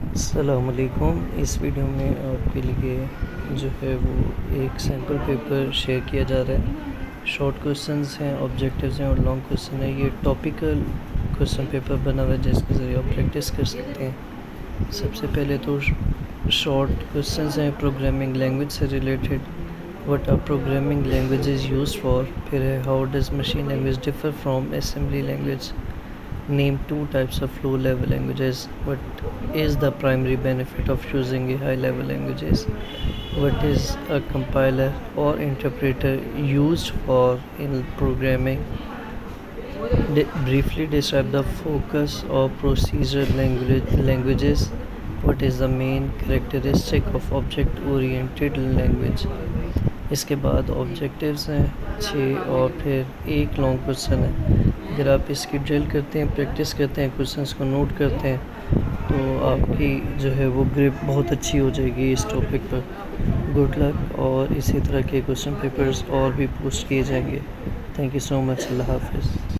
अस्सलामुअलैकुम। इस वीडियो में आपके लिए जो है वो एक सैम्पल पेपर शेयर किया जा रहा है। शॉर्ट क्वेश्चंस हैं, ऑब्जेक्टिव्स हैं और लॉन्ग क्वेश्चन है। ये टॉपिकल क्वेश्चन पेपर बना हुआ है जिसके ज़रिए आप प्रैक्टिस कर सकते हैं। सबसे पहले तो शॉर्ट क्वेश्चंस हैं प्रोग्रामिंग लैंग्वेज से related. What R programming languages used for. फिर है how does machine language differ from assembly language. Name two types of low-level languages. What is the primary benefit of choosing a high-level languages? What is a compiler or interpreter used for in programming? Briefly describe the focus of procedural languages. What is the main characteristic of object-oriented language? इसके बाद objectives हैं 6 और फिर एक long question है। अगर आप इसकी ड्रिल करते हैं, प्रैक्टिस करते हैं, क्वेश्चंस को नोट करते हैं तो आपकी जो है वो ग्रिप बहुत अच्छी हो जाएगी इस टॉपिक पर। Good luck. और इसी तरह के क्वेश्चन पेपर्स और भी पोस्ट किए जाएंगे। Thank you so much. अल्लाह हाफ़िज़।